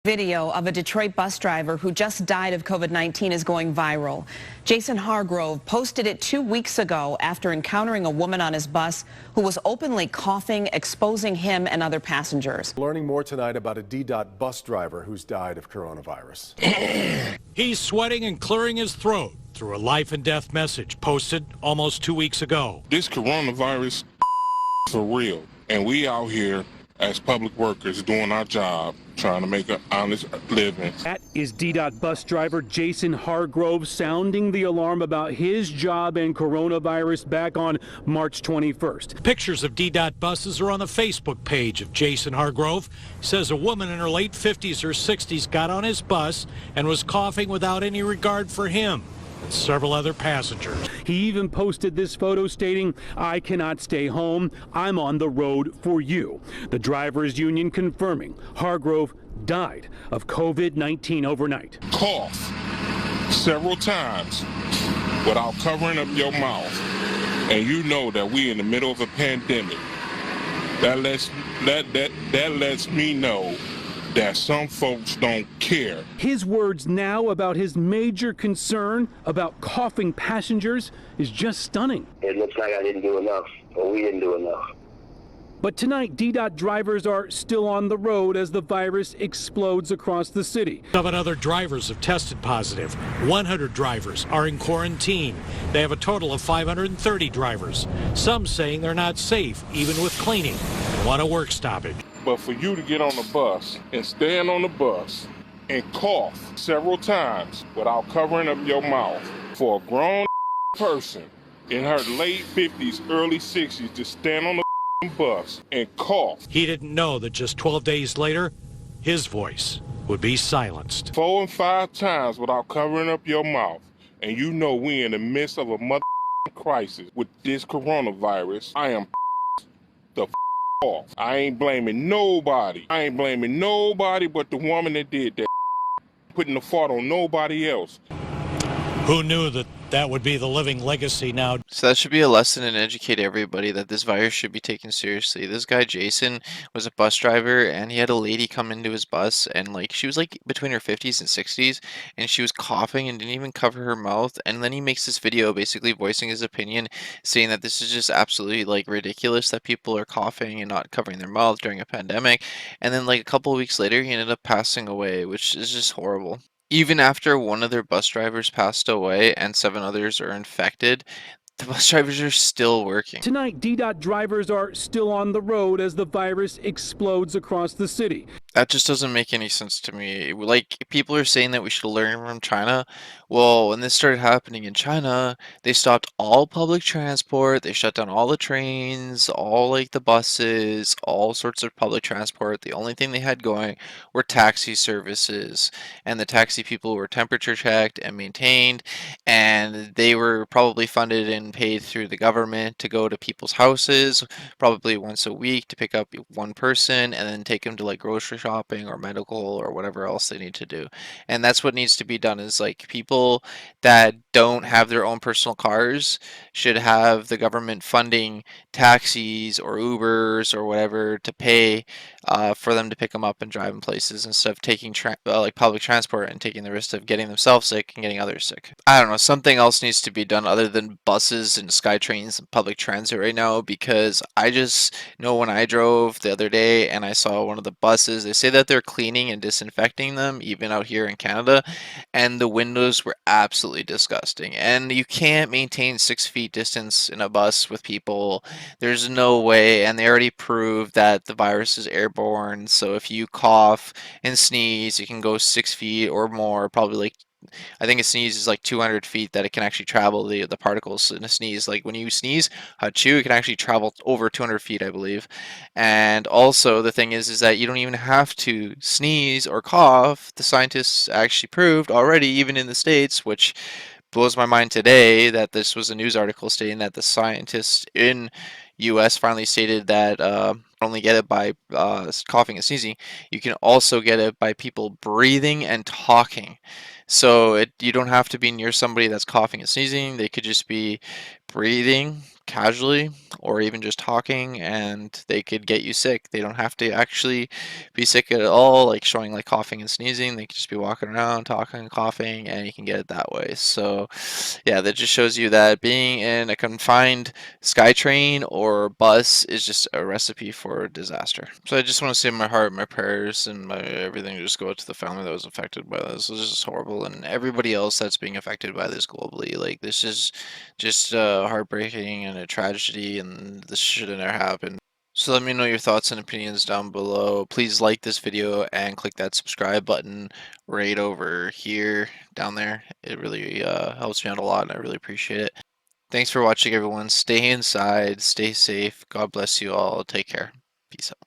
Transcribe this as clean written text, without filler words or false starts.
Video of a Detroit bus driver who just died of COVID-19 is going viral. Jason Hargrove posted it 2 weeks ago after encountering a woman on his bus who was openly coughing, exposing him and other passengers. Learning more tonight about a D-Dot bus driver who's died of coronavirus. He's sweating and clearing his throat through a life and death message posted almost 2 weeks ago. This coronavirus for real, and we out here as public workers doing our job, trying to make an honest living. That is D-Dot bus driver Jason Hargrove sounding the alarm about his job and coronavirus back on March 21st. Pictures of D-Dot buses are on the Facebook page of Jason Hargrove. Says a woman in her late 50s or 60s got on his bus and was coughing without any regard for him and several other passengers. He even posted this photo stating, "I cannot stay home. I'm on the road for you." The drivers union confirming Hargrove died of COVID-19 overnight. Cough several times without covering up your mouth, and you know that we in the middle of a pandemic. That lets me know that some folks don't care. His words now about his major concern about coughing passengers is just stunning. It looks like I didn't do enough, or we didn't do enough. But tonight, D-Dot drivers are still on the road as the virus explodes across the city. 7 other drivers have tested positive. 100 drivers are in quarantine. They have a total of 530 drivers. Some saying they're not safe, even with cleaning, and want a work stoppage. But for you to get on the bus and stand on the bus and cough several times without covering up your mouth, for a grown person in her late 50s, early 60s to stand on the bus and cough. He didn't know that just 12 days later, his voice would be silenced. 4 and 5 times without covering up your mouth, and you know we in the midst of a crisis with this coronavirus. I am the off. I ain't blaming nobody. I ain't blaming nobody but the woman that did that. Putting the fault on nobody else. Who knew that that would be the living legacy now? So that should be a lesson and educate everybody that this virus should be taken seriously. This guy Jason was a bus driver, and he had a lady come into his bus, and like she was like between her 50s and 60s, and she was coughing and didn't even cover her mouth. And then he makes this video basically voicing his opinion, saying that this is just absolutely like ridiculous that people are coughing and not covering their mouth during a pandemic. And then like a couple of weeks later, he ended up passing away, which is just horrible. Even after one of their bus drivers passed away and 7 others are infected, the bus drivers are still working. Tonight, D-Dot drivers are still on the road as the virus explodes across the city. That just doesn't make any sense to me. Like, people are saying that we should learn from China. Well, when this started happening in China, they stopped all public transport. They shut down all the trains, all like the buses, all sorts of public transport. The only thing they had going were taxi services. And the taxi people were temperature checked and maintained. And they were probably funded and paid through the government to go to people's houses, probably once a week, to pick up one person and then take them to like grocery shopping or medical or whatever else they need to do. And that's what needs to be done, is like people that don't have their own personal cars should have the government funding taxis or Ubers or whatever to pay for them to pick them up and drive them places, instead of taking like public transport and taking the risk of getting themselves sick and getting others sick. I don't know, something else needs to be done other than buses and SkyTrains and public transit right now, because I just know when I drove the other day and I saw one of the buses, they say that they're cleaning and disinfecting them even out here in Canada, and the windows were absolutely disgusting. And you can't maintain 6 feet distance in a bus with people. There's no way, and they already proved that the virus is airborne. So if you cough and sneeze, you can go 6 feet or more, probably like, I think a sneeze is like 200 feet that it can actually travel, the particles in a sneeze. Like when you sneeze, achoo, it can actually travel over 200 feet, I believe. And also the thing is that you don't even have to sneeze or cough. The scientists actually proved already, even in the States, which blows my mind today, that this was a news article stating that the scientists in US finally stated that not only get it by coughing and sneezing, you can also get it by people breathing and talking. So you don't have to be near somebody that's coughing and sneezing. They could just be breathing, casually or even just talking, and they could get you sick. They don't have to actually be sick at all, like showing like coughing and sneezing. They could just be walking around talking and coughing, and you can get it that way. So yeah, that just shows you that being in a confined SkyTrain or bus is just a recipe for disaster. So I just want to say my heart, my prayers, and my everything just go out to the family that was affected by this. This is horrible, and everybody else that's being affected by this globally. Like, this is just heartbreaking and a tragedy, and this should have never happened. So let me know your thoughts and opinions down below. Please like this video and click that subscribe button right over here, down there. It really helps me out a lot, and I really appreciate it. Thanks for watching, everyone. Stay inside, stay safe. God bless you all. Take care. Peace out.